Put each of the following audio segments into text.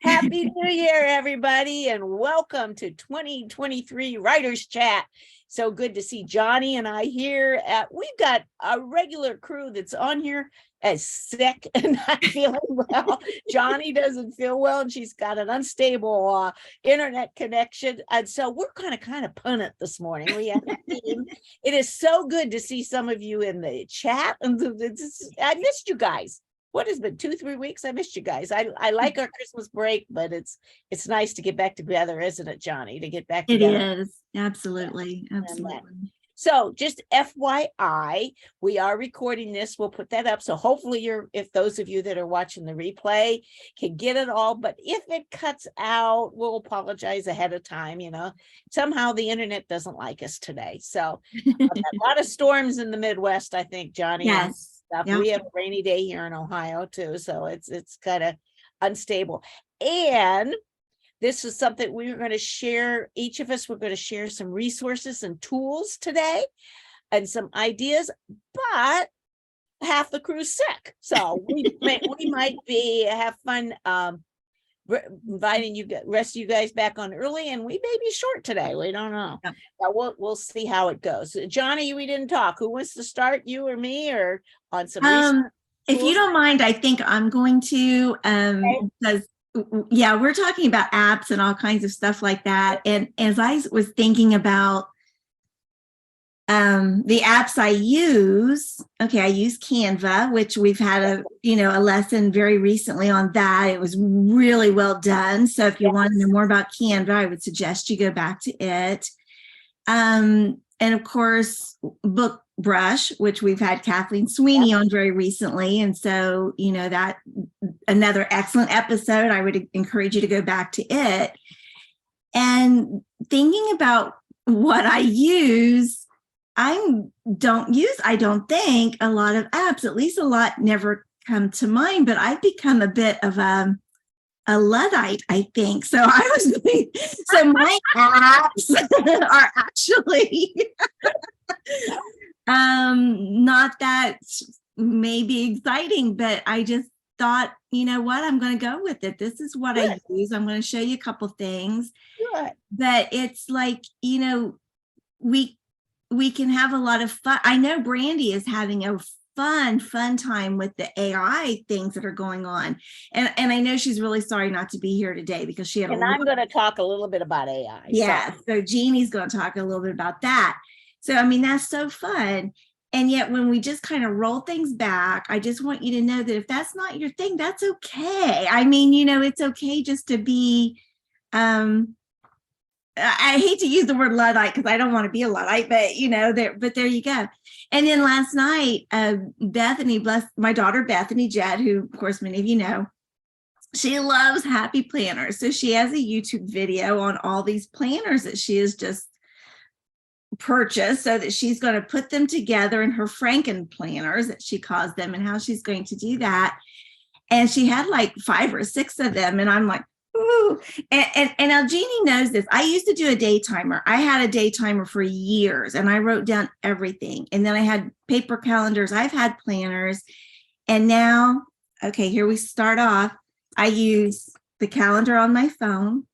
Happy New Year, everybody, and welcome to 2023 Writers Chat. So good to see Johnnie and I here. We've got a regular crew that's on here as sick and not feeling well. Johnnie doesn't feel well, and she's got an unstable internet connection. And so we're kind of punted this morning. We have a team. It is so good to see some of you in the chat. And I missed you guys. What has been 2-3 weeks? I missed you guys. I like our Christmas break, but it's nice to get back together, isn't it, Johnnie? To get back together. It is. Absolutely. Absolutely. So just FYI, we are recording this. We'll put that up. So hopefully if those of you that are watching the replay can get it all. But if it cuts out, we'll apologize ahead of time. Somehow the internet doesn't like us today. So a lot of storms in the Midwest, I think, Johnnie. Yes. Yep. We have a rainy day here in Ohio too, so it's kind of unstable. And this is something we were going to share. Each of us, we're going to share some resources and tools today and some ideas, but half the crew's sick. So we might have fun inviting you rest of you guys back on early, and we may be short today. We don't know. Yep. But we'll see how it goes. Johnnie, we didn't talk. Who wants to start, you or me, or on some if you don't mind, I think I'm going to because we're talking about apps and all kinds of stuff like that. And as I was thinking about the apps I use, I use Canva, which we've had a lesson very recently on that. It was really well done. So if you want to know more about Canva, I would suggest you go back to it. And of course, Book Brush, which we've had Kathleen Sweeney on very recently. And so, that another excellent episode. I would encourage you to go back to it. And thinking about what I use, I don't think, a lot of apps, at least a lot never come to mind, but I've become a bit of a Luddite, I think. So so my apps are actually not that maybe exciting, but I just thought, you know what, I'm going to go with it. This is what I use. I'm going to show you a couple things. Good. But it's like, we can have a lot of fun. I know Brandy is having a fun time with the AI things that are going on. And I know she's really sorry not to be here today because she had I'm going to talk a little bit about AI. Yeah. So Jeannie's going to talk a little bit about that. So, that's so fun. And yet when we just kind of roll things back, I just want you to know that if that's not your thing, that's okay. It's okay just to be, I hate to use the word Luddite because I don't want to be a Luddite, but there you go. And then last night, Bethany, my daughter, Bethany Jett, who of course many of you know, she loves happy planners. So she has a YouTube video on all these planners that she has just purchased, so that she's going to put them together in her Franken planners, that she calls them, and how she's going to do that. And she had like 5 or 6 of them. And I'm like, ooh. And now Jeannie knows this. I used to do a day timer. I had a day timer for years, and I wrote down everything. And then I had paper calendars. I've had planners. And now, here we start off. I use the calendar on my phone.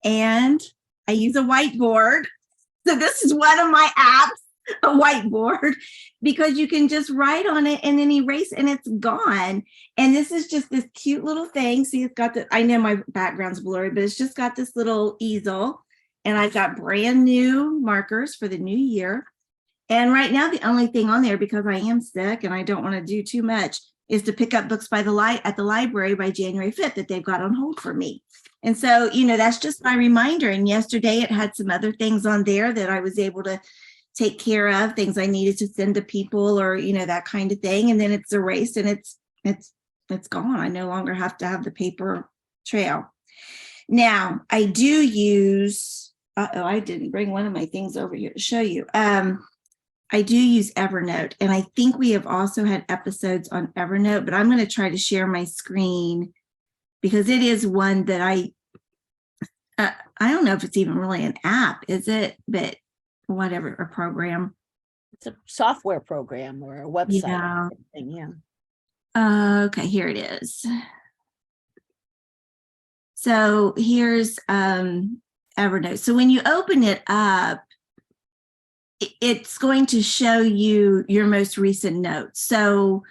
And I use a whiteboard. So this is one of my apps, a whiteboard, because you can just write on it and then erase, and it's gone. And this is just this cute little thing. See, it's got I know my background's blurry, but it's just got this little easel, and I've got brand new markers for the new year. And right now, the only thing on there, because I am sick and I don't want to do too much, is to pick up books at the library by January 5th that they've got on hold for me. And so, that's just my reminder. And yesterday it had some other things on there that I was able to take care of, things I needed to send to people, or, that kind of thing. And then it's erased and it's gone. I no longer have to have the paper trail. Now I do use, I didn't bring one of my things over here to show you. I do use Evernote, and I think we have also had episodes on Evernote, but I'm going to try to share my screen because it is one that I don't know if it's even really an app, is it? But whatever, a program. It's a software program or a website. Yeah. Okay, here it is. So here's Evernote. So when you open it up, it's going to show you your most recent notes. So,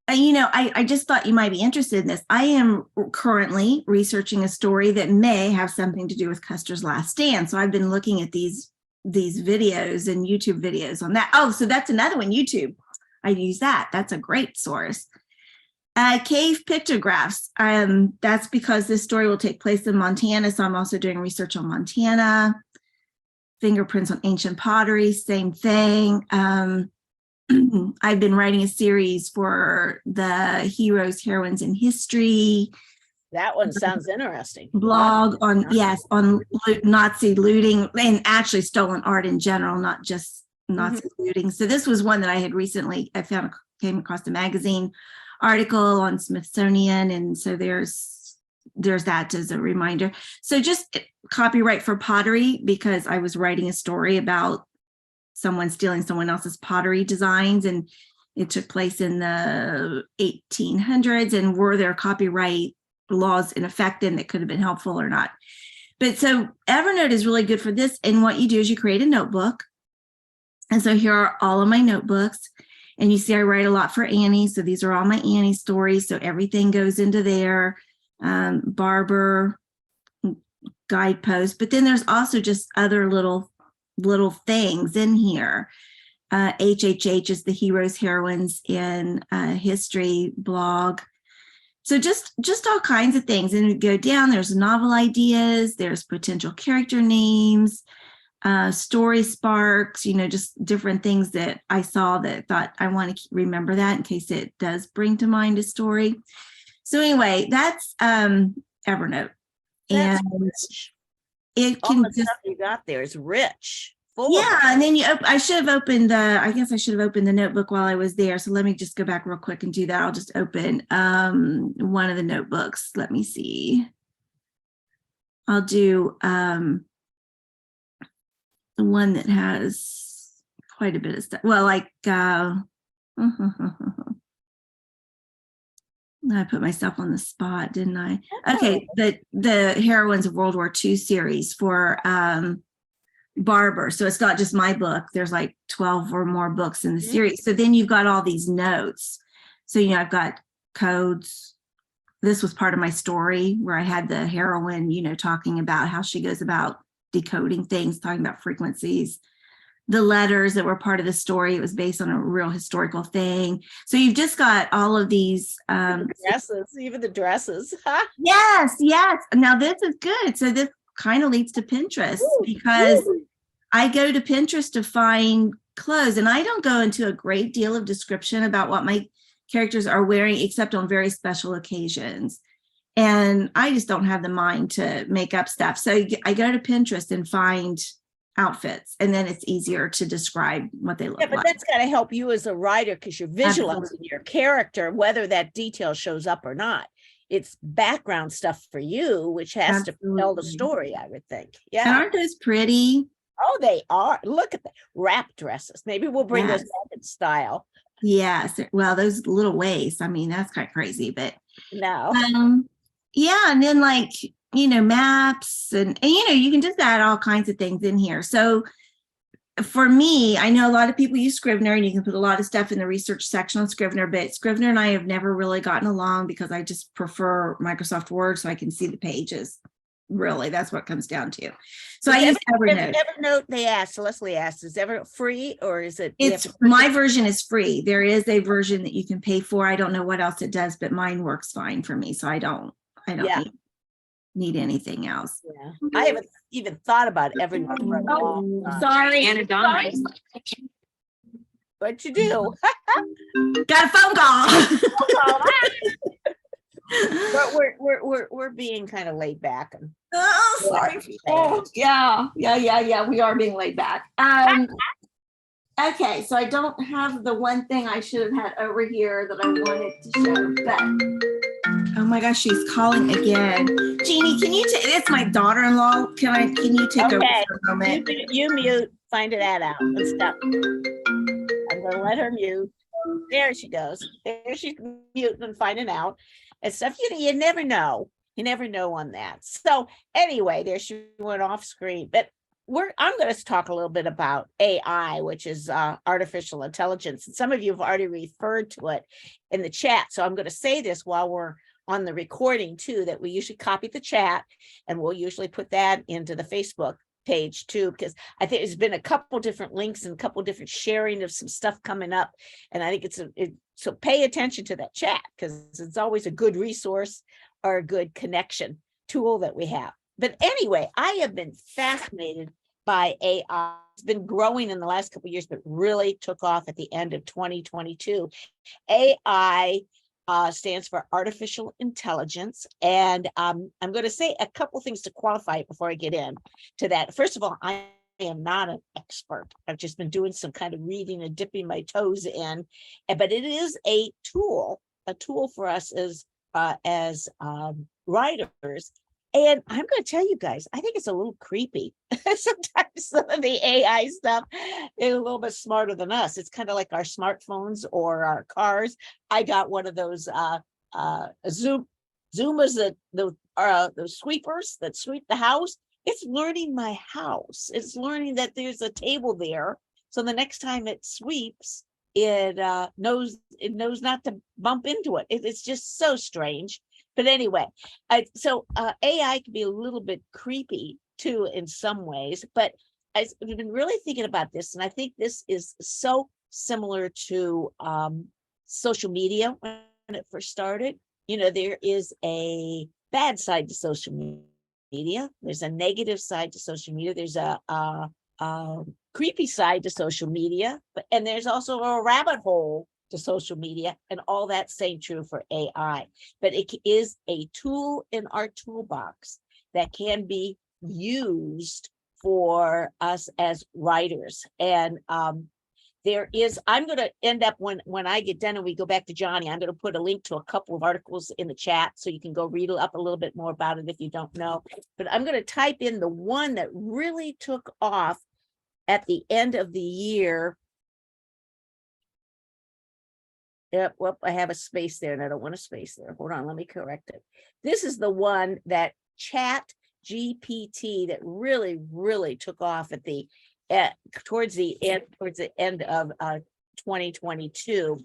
I just thought you might be interested in this. I am currently researching a story that may have something to do with Custer's Last Stand. So I've been looking at these videos and YouTube videos on that. Oh, so that's another one, YouTube. I use that. That's a great source. Cave pictographs. That's because this story will take place in Montana. So I'm also doing research on Montana. Fingerprints on ancient pottery, same thing. I've been writing a series for the heroes, heroines in history. That one sounds interesting. Blog on, yes, on Nazi looting and actually stolen art in general, not just Nazi looting. So this was one that I had recently, came across a magazine article on Smithsonian. And so there's that as a reminder. So just copyright for pottery, because I was writing a story about someone stealing someone else's pottery designs, and it took place in the 1800s, and were there copyright laws in effect then that could have been helpful or not. But so Evernote is really good for this. And what you do is you create a notebook. And so here are all of my notebooks. And you see I write a lot for Annie. So these are all my Annie stories. So everything goes into there. Barber, guideposts. But then there's also just other little things in here. HHH is the heroes, heroines in history blog. So just all kinds of things. And we go down, there's novel ideas, there's potential character names, story sparks, just different things that I saw that thought I want to remember that in case it does bring to mind a story. So anyway, that's Evernote. That's and rich. it All can the just, stuff you got there is rich. yeah, and then I should have opened the notebook while I was there. So let me just go back real quick and do that. I'll just open one of the notebooks. Let me see. I'll do the one that has quite a bit of stuff. Well, like I put myself on the spot, didn't I? Okay, the Heroines of World War II series for Barber. So it's not just my book. There's like 12 or more books in the series. So then you've got all these notes. So, I've got codes. This was part of my story where I had the heroine, talking about how she goes about decoding things, talking about frequencies. The letters that were part of the story, it was based on a real historical thing. So you've just got all of these dresses, even the dresses. Yes. Now this is good. So this kind of leads to Pinterest, because I go to Pinterest to find clothes, and I don't go into a great deal of description about what my characters are wearing, except on very special occasions. And I just don't have the mind to make up stuff. So I go to Pinterest and find outfits, and then it's easier to describe what they look like. Yeah, but that's got to help you as a writer, because you're visualizing your character, whether that detail shows up or not. It's background stuff for you, which has to tell the story, I would think. Yeah. And aren't those pretty? Oh, they are. Look at the wrap dresses. Maybe we'll bring those back in style. Yes. Well, those little waists, I mean, that's kind of crazy, but no. Yeah. And then maps and you can just add all kinds of things in here. So for me, I know a lot of people use Scrivener, and you can put a lot of stuff in the research section on Scrivener, but Scrivener and I have never really gotten along because I just prefer Microsoft Word so I can see the pages. Really, that's what it comes down to. So I use Evernote. Evernote, Leslie asked, is Evernote free, or is it? My version is free. There is a version that you can pay for. I don't know what else it does, but mine works fine for me. So I don't need anything else. Yeah. I haven't even thought about Evernote. Sorry. Anna Donna. What'd you do? Got a phone call. But we're being kind of laid back. And sorry. Yeah. We are being laid back. Okay, so I don't have the one thing I should have had over here that I wanted to show, but oh my gosh, she's calling again. Jeanie, can you it's my daughter-in-law. Can you take over for a moment? You mute, find that out and stuff. I'm gonna let her mute. There she goes. There she's muting and finding out and stuff. You never know. You never know on that. So anyway, there she went off screen. But I'm going to talk a little bit about AI, which is artificial intelligence. And some of you have already referred to it in the chat. So I'm going to say this while we're on the recording too, that we usually copy the chat and we'll usually put that into the Facebook page too, because I think there's been a couple different links and a couple different sharing of some stuff coming up. And I think so pay attention to that chat, because it's always a good resource or a good connection tool that we have. But anyway, I have been fascinated by AI. It's been growing in the last couple of years, but really took off at the end of 2022. AI stands for artificial intelligence. And I'm going to say a couple things to qualify it before I get in to that. First of all, I am not an expert. I've just been doing some kind of reading and dipping my toes in, but it is a tool for us as writers. And I'm going to tell you guys, I think it's a little creepy. Sometimes some of the AI stuff is a little bit smarter than us. It's kind of like our smartphones or our cars. I got one of those Zumas, those sweepers that sweep the house. It's learning my house. It's learning that there's a table there. So the next time it sweeps, it knows not to bump into it. It's just so strange. But anyway, so AI can be a little bit creepy too in some ways, but I've been really thinking about this, and I think this is so similar to social media when it first started. You know, there is a bad side to social media. There's a negative side to social media. There's a creepy side to social media, and there's also a rabbit hole to social media, and all that same true for AI. But it is a tool in our toolbox that can be used for us as writers. And I'm going to end up when I get done and we go back to Johnnie, I'm going to put a link to a couple of articles in the chat so you can go read up a little bit more about it if you don't know. But I'm going to type in the one that really took off at the end of the year. Yep, well, I have a space there and I don't want a space there. Hold on, let me correct it. This is the one that Chat GPT that really, really took off towards the end of 2022.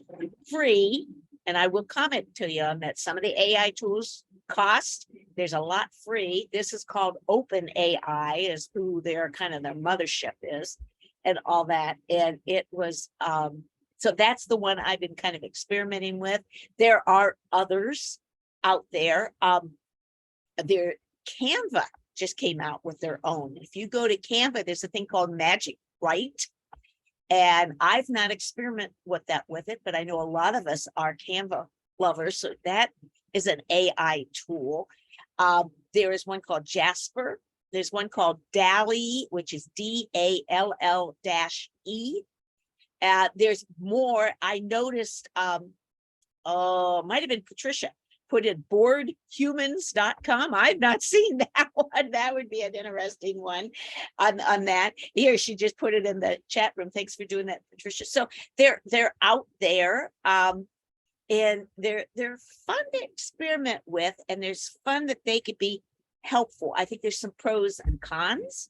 Free, and I will comment to you on that. Some of the AI tools cost. There's a lot free. This is called Open AI, is who their mothership is, and all that. And it was so that's the one I've been kind of experimenting with. There are others out there. Canva just came out with their own. If you go to Canva, there's a thing called Magic Write. And I've not experimented with it, but I know a lot of us are Canva lovers. So that is an AI tool. There is one called Jasper. There's one called DALL-E, which is DALL-E. There's more. I noticed, might have been Patricia, put in boardhumans.com. I've not seen that one. That would be an interesting one on that. Here, she just put it in the chat room. Thanks for doing that, Patricia. So they're out there, and they're fun to experiment with, and there's fun that they could be helpful. I think there's some pros and cons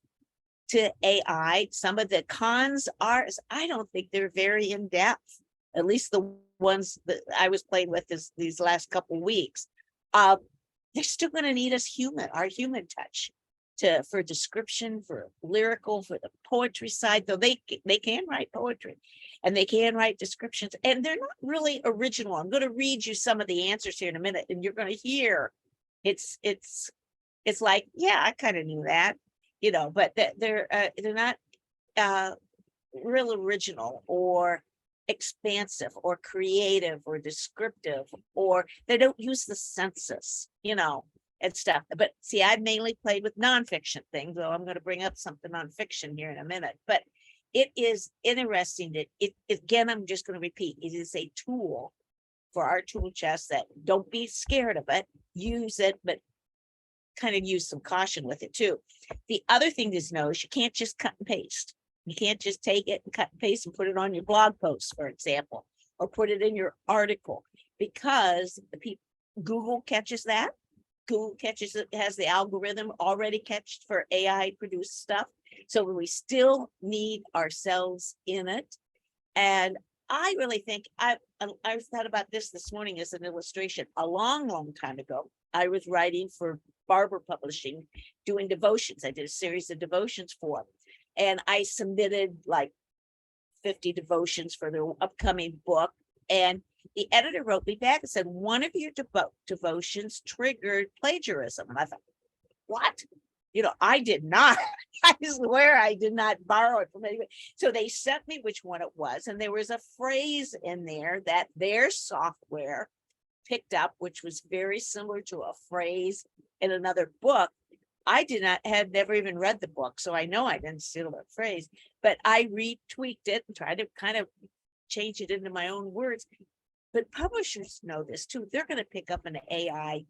to AI. Some of the cons are, I don't think they're very in depth, at least the ones that I was playing with these last couple of weeks. They're still going to need our human touch for description, for lyrical, for the poetry side, though they can write poetry and they can write descriptions, and they're not really original. I'm going to read you some of the answers here in a minute, and you're going to hear it's like, yeah, I kind of knew that. But they're not real original or expansive or creative or descriptive, or they don't use the census, and stuff. But see, I've mainly played with nonfiction things, though I'm going to bring up something on fiction here in a minute. But it is interesting that again, I'm just going to repeat, it is a tool for our tool chest. That don't be scared of it, use it, but kind of use some caution with it too. The other thing to know is you can't just cut and paste. You can't just take it and cut and paste and put it on your blog post, for example, or put it in your article, because the people, Google catches that. Google catches it, has the algorithm already catched for AI produced stuff. So we still need ourselves in it. And I really think I thought about this morning as an illustration. A long time ago, I was writing for Barber Publishing, doing devotions. I did a series of devotions for them, and I submitted like 50 devotions for their upcoming book. And the editor wrote me back and said, one of your devotions triggered plagiarism. And I thought, what? I did not. I swear I did not borrow it from anybody. So they sent me which one it was. And there was a phrase in there that their software picked up, which was very similar to a phrase in another book. I had never even read the book, so I know I didn't steal the phrase, but I retweaked it and tried to kind of change it into my own words. But publishers know this too. They're going to pick up an AI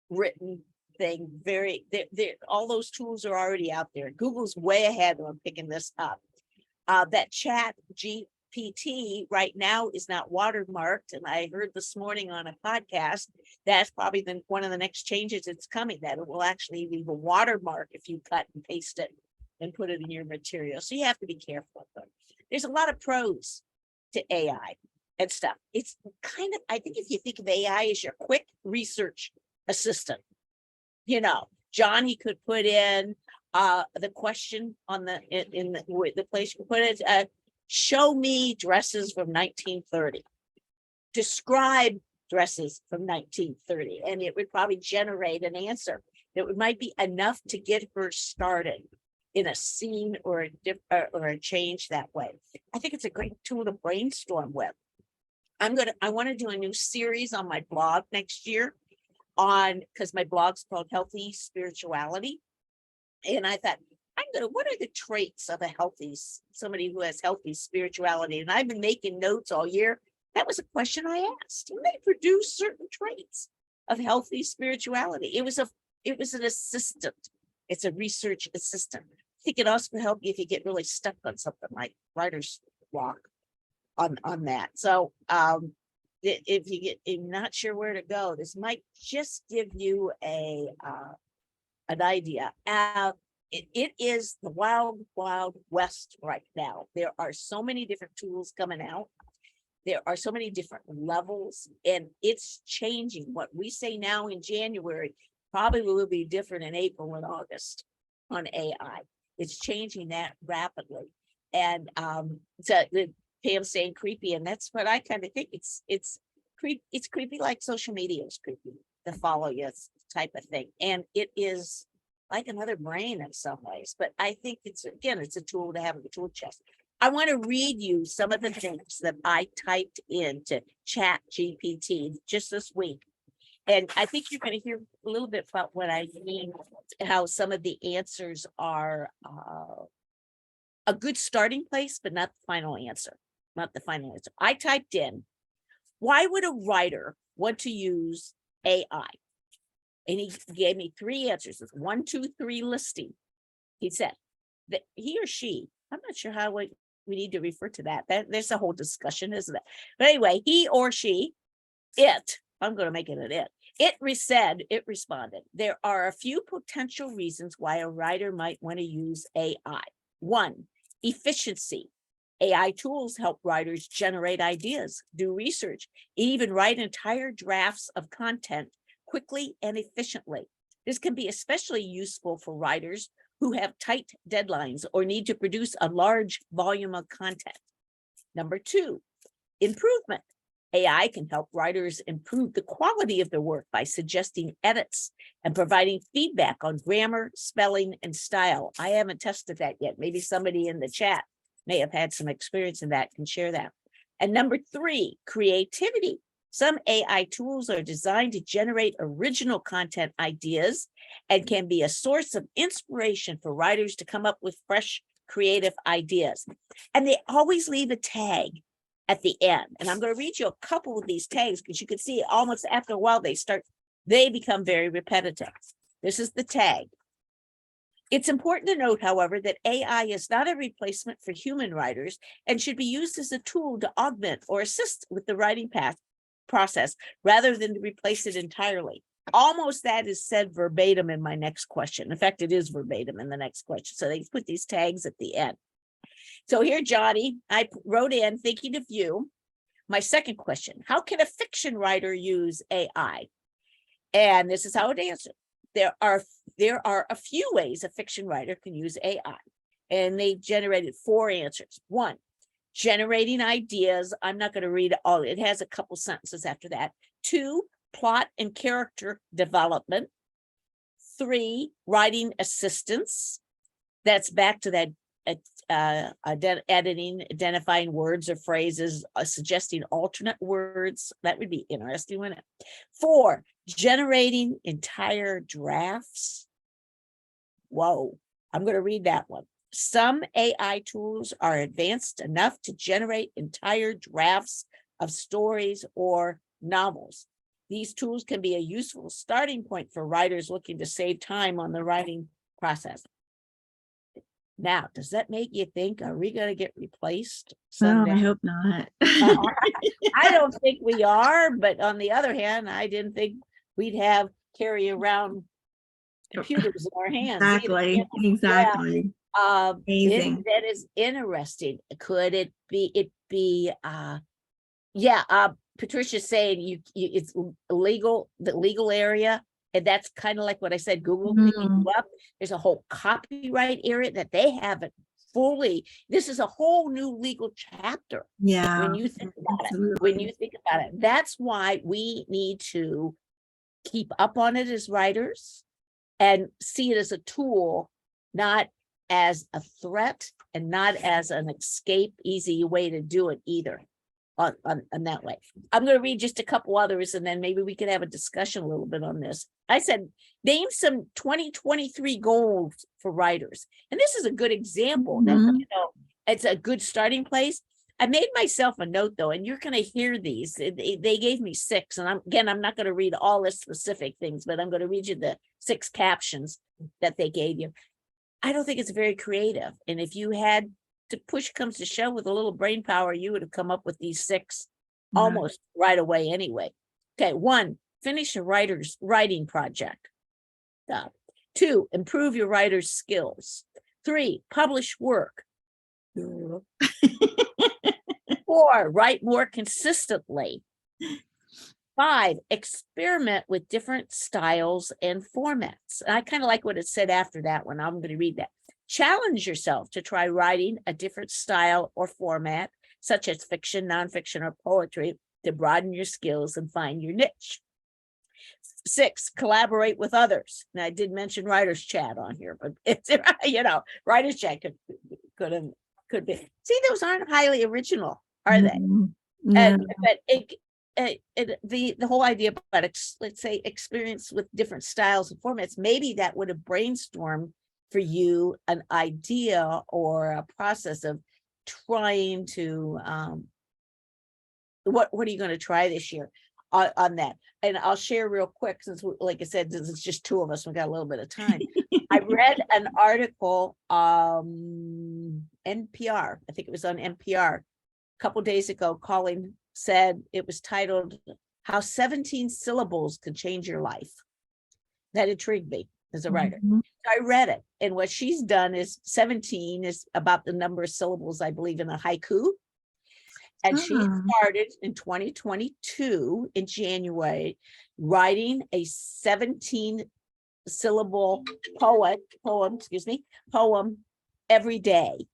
written thing. All those tools are already out there. Google's way ahead on picking this up. That chat GPT right now is not watermarked. And I heard this morning on a podcast, that's probably one of the next changes it's coming, that it will actually leave a watermark if you cut and paste it and put it in your material. So you have to be careful of them. There's a lot of pros to AI and stuff. It's kind of, I think if you think of AI as your quick research assistant, Johnnie could put in the question on in the place you put it, show me dresses from 1930. Describe dresses from 1930, and it would probably generate an answer that might be enough to get her started in a scene or a change that way. I think it's a great tool to brainstorm with. I want to do a new series on my blog next year because my blog's called Healthy Spirituality. And I thought, what are the traits of somebody who has healthy spirituality? And I've been making notes all year. That was a question I asked. And they produce certain traits of healthy spirituality. It was an assistant. It's a research assistant. I think it also can help you if you get really stuck on something like writer's block on that. So if you're not sure where to go, this might just give you an idea. It is the wild west right now. There are so many different tools coming out. There are so many different levels, and it's changing. What we say now in January probably will be different in April and August on AI. It's changing that rapidly. And so Pam's saying creepy, and that's what I kind of think. It's creepy, like social media is creepy, the follow you type of thing. And it is like another brain in some ways, but I think it's a tool to have in the tool chest. I want to read you some of the things that I typed into Chat GPT just this week. And I think you're going to hear a little bit about what I mean, how some of the answers are a good starting place, but not the final answer. Not the final answer. I typed in, why would a writer want to use AI? And he gave me 3 answers. It's 1, 2, 3 listing. He said that he or she, I'm not sure how we need to refer to that. There's a whole discussion, isn't it? But anyway, he or she, I'm going to make it an it. It responded, there are a few potential reasons why a writer might want to use AI. 1, efficiency. AI tools help writers generate ideas, do research, even write entire drafts of content quickly and efficiently. This can be especially useful for writers who have tight deadlines or need to produce a large volume of content. Number 2, improvement. AI can help writers improve the quality of their work by suggesting edits and providing feedback on grammar, spelling, and style. I haven't tested that yet. Maybe somebody in the chat may have had some experience in that, can share that. And number 3, creativity. Some AI tools are designed to generate original content ideas and can be a source of inspiration for writers to come up with fresh, creative ideas. And they always leave a tag at the end. And I'm going to read you a couple of these tags because you can see almost after a while they become very repetitive. This is the tag. It's important to note, however, that AI is not a replacement for human writers and should be used as a tool to augment or assist with the writing process rather than to replace it entirely. Almost that is said verbatim in my next question. In fact, it is verbatim in the next question. So they put these tags at the end. So here, Johnnie, I wrote in thinking of you. My second question, how can a fiction writer use AI? And this is how it answered. There are a few ways a fiction writer can use AI, and they generated 4 answers. 1, generating ideas. I'm not going to read all. It has a couple sentences after that. 2, plot and character development. 3, writing assistance. That's back to that editing, identifying words or phrases, suggesting alternate words. That would be interesting, wouldn't it? 4, generating entire drafts. Whoa, I'm going to read that one. Some AI tools are advanced enough to generate entire drafts of stories or novels. These tools can be a useful starting point for writers looking to save time on the writing process. Now, does that make you think, are we going to get replaced someday? I hope not. I don't think we are, but on the other hand, I didn't think we'd carry around computers in our hands. Exactly. Either. Exactly. Yeah. Amazing. That is interesting. Could it be? Patricia's saying it's illegal, the legal area. And that's kind of like what I said, Google picking you up. There's a whole copyright area that they haven't fully. This is a whole new legal chapter. Yeah. When you think about it, that's why we need to keep up on it as writers and see it as a tool, not as a threat and not as an escape, easy way to do it either. On that way. I'm going to read just a couple others and then maybe we can have a discussion a little bit on this. I said, name some 2023 goals for writers. And this is a good example. It's a good starting place. I made myself a note though, and you're going to hear these. They gave me 6. And I'm not going to read all the specific things, but I'm going to read you the 6 captions that they gave you. I don't think it's very creative. And if you had to push comes to shove with a little brain power, you would have come up with these 6 almost right away anyway. Okay, 1, finish a writing project. 2, improve your writer's skills. 3, publish work. 4, write more consistently. 5, experiment with different styles and formats. And I kind of like what it said after that one. I'm going to read that. Challenge yourself to try writing a different style or format, such as fiction, nonfiction, or poetry, to broaden your skills and find your niche. 6, collaborate with others. Now, I did mention writer's chat on here, but it's, writer's chat could be. See, those aren't highly original, are they? No. But the whole idea about, let's say, experience with different styles and formats, maybe that would have brainstormed for you an idea or a process of trying to what are you going to try this year on that? And I'll share real quick, since like I said, since it's just 2 of us, we got a little bit of time. I read an article NPR, I think it was on NPR a couple days ago. Colleen said it was titled How 17 Syllables Could Change Your Life. That intrigued me as a writer. I read it, and what she's done is 17 is about the number of syllables, I believe, in a haiku. And she started in 2022 in January writing a 17 syllable poem every day,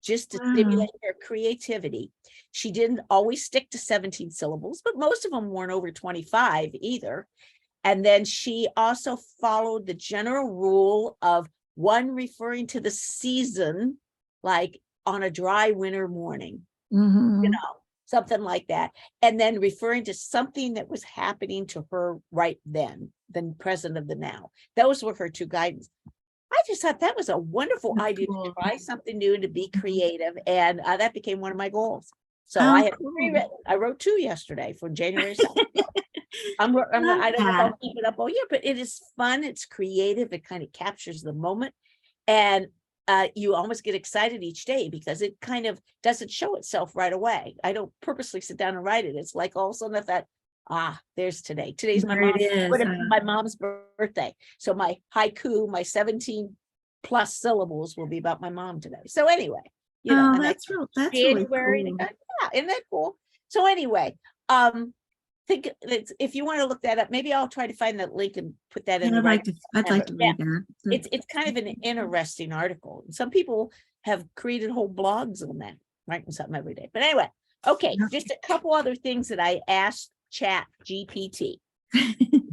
just to stimulate her creativity. She didn't always stick to 17 syllables, but most of them weren't over 25 either. And then she also followed the general rule of 1 referring to the season, like on a dry winter morning, something like that. And then referring to something that was happening to her right then, the present of the now. Those were her 2 guidance. I just thought that was a wonderful idea to try something new and to be creative. And that became one of my goals. So I have 3 written. I wrote 2 yesterday for January 2nd. I don't know if I'll keep it up all year, but it is fun. It's creative. It kind of captures the moment. And you almost get excited each day because it kind of doesn't show itself right away. I don't purposely sit down and write it. It's like all of a sudden I thought, there's today. Today's my There it is. my mom's birthday. So my haiku, my 17 plus syllables will be about my mom today. So anyway, and that's really January. cool. Yeah, isn't that cool? So anyway, think if you want to look that up, maybe I'll try to find that link and put that in. I'd like to read that. It's kind of an interesting article. Some people have created whole blogs on that, writing something every day. But anyway, okay, just a couple other things that I asked Chat GPT.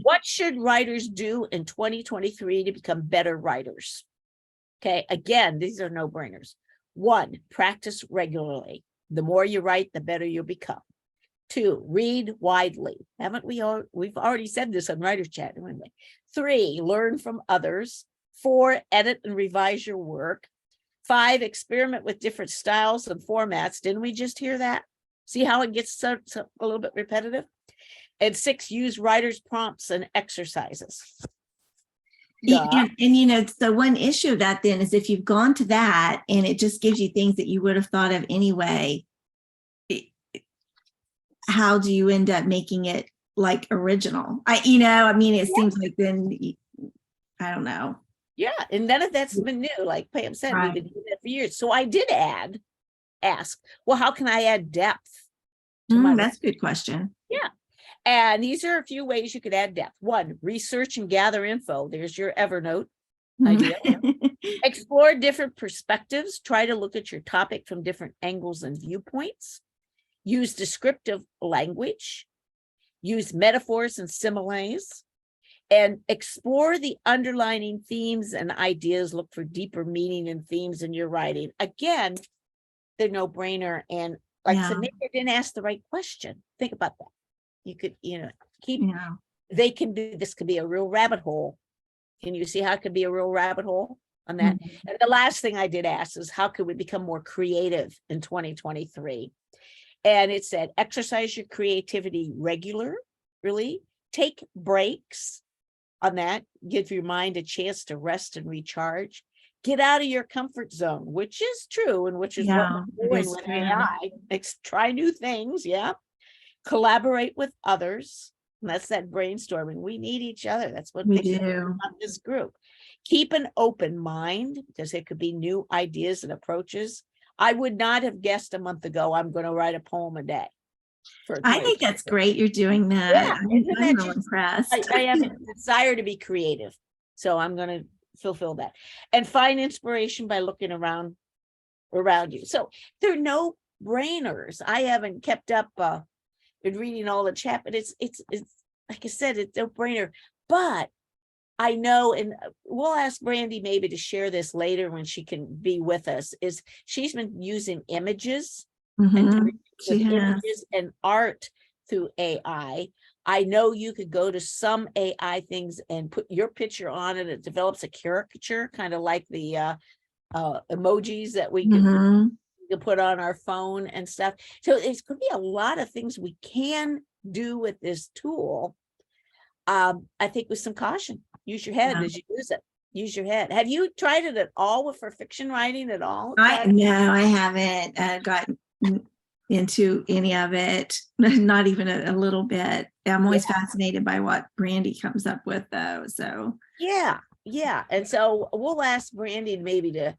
What should writers do in 2023 to become better writers? Okay, again, these are no-brainers. 1, practice regularly. The more you write, the better you'll become. 2, read widely. Haven't we all? We've already said this on Writer's Chat, haven't we? 3, learn from others. 4, edit and revise your work. 5, experiment with different styles and formats. Didn't we just hear that? See how it gets a little bit repetitive? And 6, use writer's prompts and exercises. And the one issue of that then is if you've gone to that and it just gives you things that you would have thought of anyway, how do you end up making it like original? It seems like then, I don't know. Yeah, and none of that's been new. Like Pam said, Right. we've been doing that for years. So I did ask, well, how can I add depth? That's a good question. Yeah. And these are a few ways you could add depth. 1, research and gather info. There's your Evernote idea. Explore different perspectives. Try to look at your topic from different angles and viewpoints. Use descriptive language. Use metaphors and similes. And explore the underlining themes and ideas. Look for deeper meaning and themes in your writing. Again, they're no-brainer. And like I said, maybe I didn't ask the right question. Think about that. You could, this could be a real rabbit hole. Can you see how it could be a real rabbit hole on that? And the last thing I did ask is how could we become more creative in 2023? And it said, exercise your creativity regularly, take breaks on that, give your mind a chance to rest and recharge, get out of your comfort zone, which is true. And which is what we're doing with AI. Try new things. Yeah. Collaborate with others. And that's that brainstorming. We need each other. That's what we do on this group. Keep an open mind because there could be new ideas and approaches. I would not have guessed a month ago I'm going to write a poem a day. I think that's great. You're doing that. Yeah, I'm really impressed. I have a desire to be creative. So I'm going to fulfill that. And find inspiration by looking around you. So there are no brainers. I haven't kept up been reading all the chat, but it's like I said, it's no brainer. But I know, and we'll ask Brandy maybe to share this later when she can be with us, is she's been using images and images and art through AI. I know you could go to some AI things and put your picture on it. It develops a caricature, kind of like the emojis that we can put on our phone and stuff. So it's going to be a lot of things we can do with this tool. I think with some caution. Use your head as you use it. Use your head. Have you tried it at all for fiction writing at all? No, I haven't gotten into any of it. Not even a little bit. I'm always fascinated by what Brandy comes up with, though. So yeah. And so we'll ask Brandy maybe to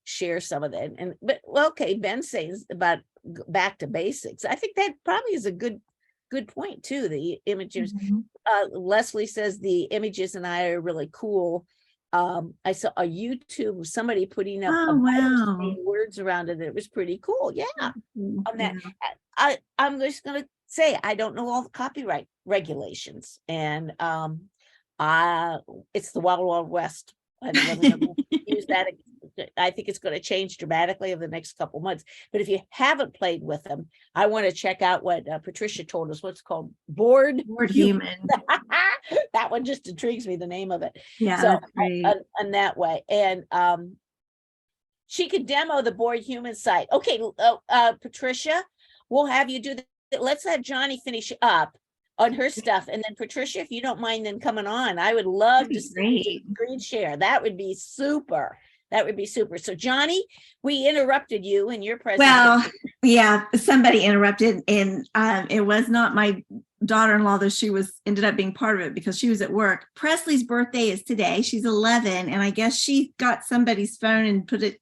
share some of that. But okay, Ben says about back to basics. I think that probably is a good point too. The images. Leslie says the images and I are really cool. I saw a YouTube somebody putting up words around it. And it was pretty cool. Yeah. On that, I'm just gonna say I don't know all the copyright regulations, and it's the Wild Wild West. I don't know use that. I think it's going to change dramatically over the next couple months. But if you haven't played with them, I want to check out what Patricia told us. What's called Board Human. That one just intrigues me. The name of it. Yeah. So and that way, and she could demo the Board Human site. Okay, Patricia, we'll have you do that. Let's have Johnnie finish up on her stuff. And then Patricia, if you don't mind then coming on, I would love to see screen share. That would be super. That would be super. So Johnnie, we interrupted you in your presentation. Well, yeah, somebody interrupted, and it was not my daughter-in-law, though she ended up being part of it because she was at work. Presley's birthday is today. She's 11, and I guess she got somebody's phone and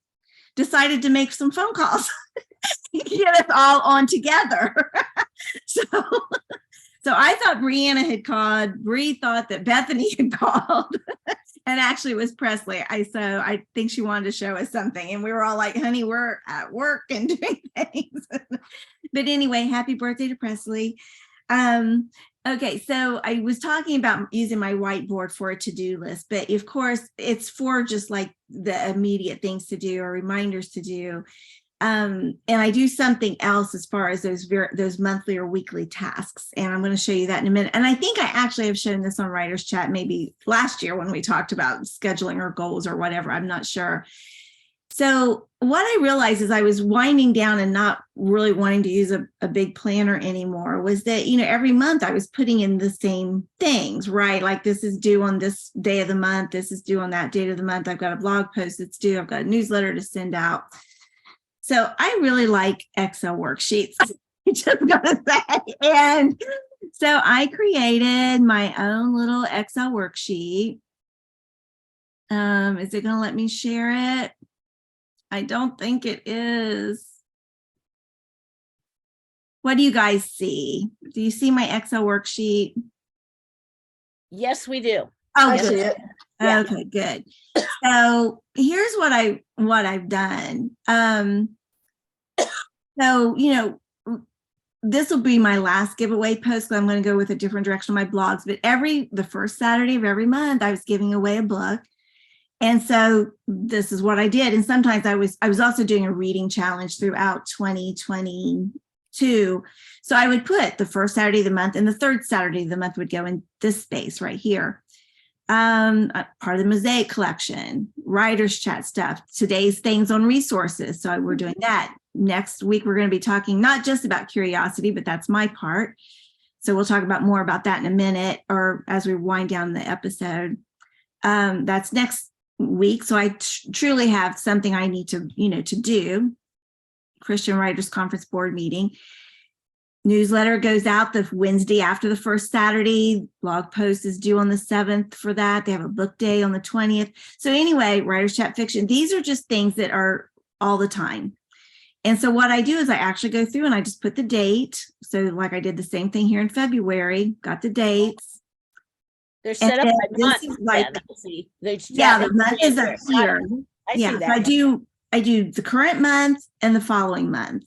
decided to make some phone calls. Get us all on together. So I thought Brianna had called. Bree thought that Bethany had called. And actually it was Presley. So I think she wanted to show us something. And we were all like, honey, we're at work and doing things. But anyway, happy birthday to Presley. Okay, so I was talking about using my whiteboard for a to-do list, but of course it's for just like the immediate things to do or reminders to do. And I do something else as far as those monthly or weekly tasks. And I'm going to show you that in a minute. And I think I actually have shown this on Writer's Chat maybe last year when we talked about scheduling or goals or whatever. I'm not sure. So what I realized as I was winding down and not really wanting to use a big planner anymore was that, every month I was putting in the same things, right? Like this is due on this day of the month. This is due on that date of the month. I've got a blog post that's due. I've got a newsletter to send out. So I really like Excel worksheets, just gonna say. And so I created my own little Excel worksheet. Is it gonna let me share it? I don't think it is. What do you guys see? Do you see my Excel worksheet? Yes, we do. Oh, Yes, good. Yeah. Okay, good. So here's what I've done. So, this will be my last giveaway post. So I'm going to go with a different direction on my blogs, but the first Saturday of every month, I was giving away a book. And so this is what I did. And sometimes I was also doing a reading challenge throughout 2022. So I would put the first Saturday of the month and the third Saturday of the month would go in this space right here. Part of the Mosaic collection, Writer's Chat stuff, today's things on resources. So we're doing that. Next week, we're going to be talking not just about curiosity, but that's my part. So we'll talk more about that in a minute or as we wind down the episode. That's next week. So I truly have something I need to, to do. Christian Writers Conference Board meeting. Newsletter goes out the Wednesday after the first Saturday. Blog post is due on the 7th for that. They have a book day on the 20th. So anyway, Writer's Chat Fiction, these are just things that are all the time. And so what I do is I actually go through and I just put the date. So like I did the same thing here in February, got the dates. They're set up by month. The month is up here. I see that. So I do the current month and the following month.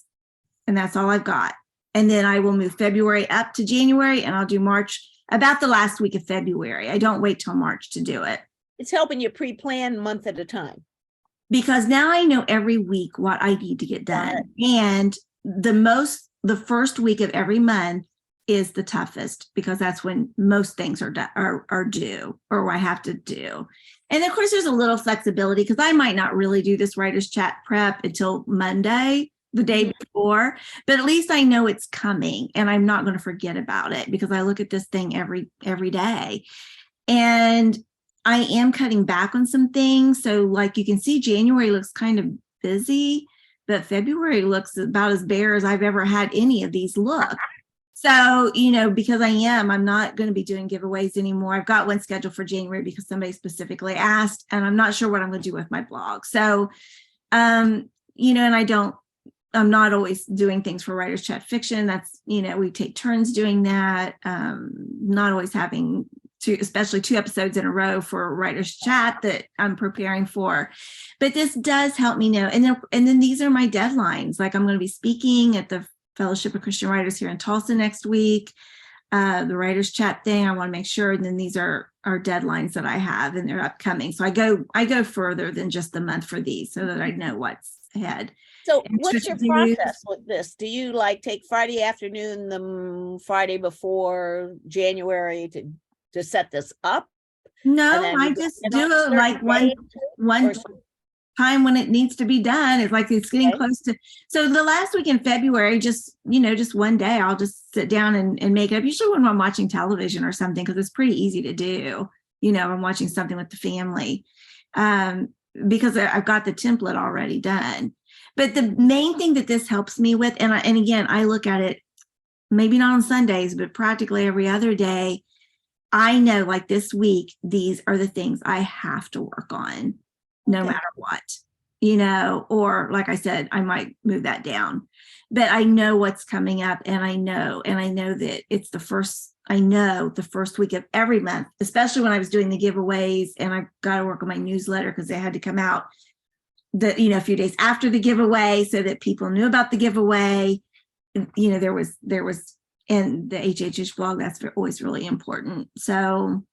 And that's all I've got. And then I will move February up to January and I'll do March about the last week of February. I don't wait till March to do it. It's helping you pre-plan month at a time. Because now I know every week what I need to get done. And the first week of every month is the toughest because that's when most things are due or I have to do. And of course, there's a little flexibility because I might not really do this Writer's Chat prep until Monday, the day before, but at least I know it's coming and I'm not going to forget about it because I look at this thing every day. And I am cutting back on some things. So like you can see, January looks kind of busy, but February looks about as bare as I've ever had any of these look. So, because I'm not going to be doing giveaways anymore. I've got one scheduled for January because somebody specifically asked, and I'm not sure what I'm going to do with my blog. So, and I'm not always doing things for Writer's Chat Fiction. That's, we take turns doing that. Not always having especially 2 episodes in a row for Writer's Chat that I'm preparing for. But this does help me know. And then these are my deadlines. Like I'm going to be speaking at the Fellowship of Christian Writers here in Tulsa next week. The Writer's Chat thing, I want to make sure. And then these are deadlines that I have and they're upcoming. So I go further than just the month for these so that I know what's ahead. So what's your process with this? Do you take Friday afternoon, the Friday before January to set this up? No, I just do it like one. time when it needs to be done. It's like it's getting close to. So the last week in February, just one day, I'll just sit down and make it up. Usually when I'm watching television or something, because it's pretty easy to do. I'm watching something with the family, because I've got the template already done. But the main thing that this helps me with, and again, I look at it maybe not on Sundays, but practically every other day. I know, like this week, these are the things I have to work on, no matter what, or like I said, I might move that down, but I know what's coming up, and I know that it's the first week of every month, especially when I was doing the giveaways, and I've got to work on my newsletter because they had to come out a few days after the giveaway so that people knew about the giveaway. There was in the HHH blog, that's always really important. So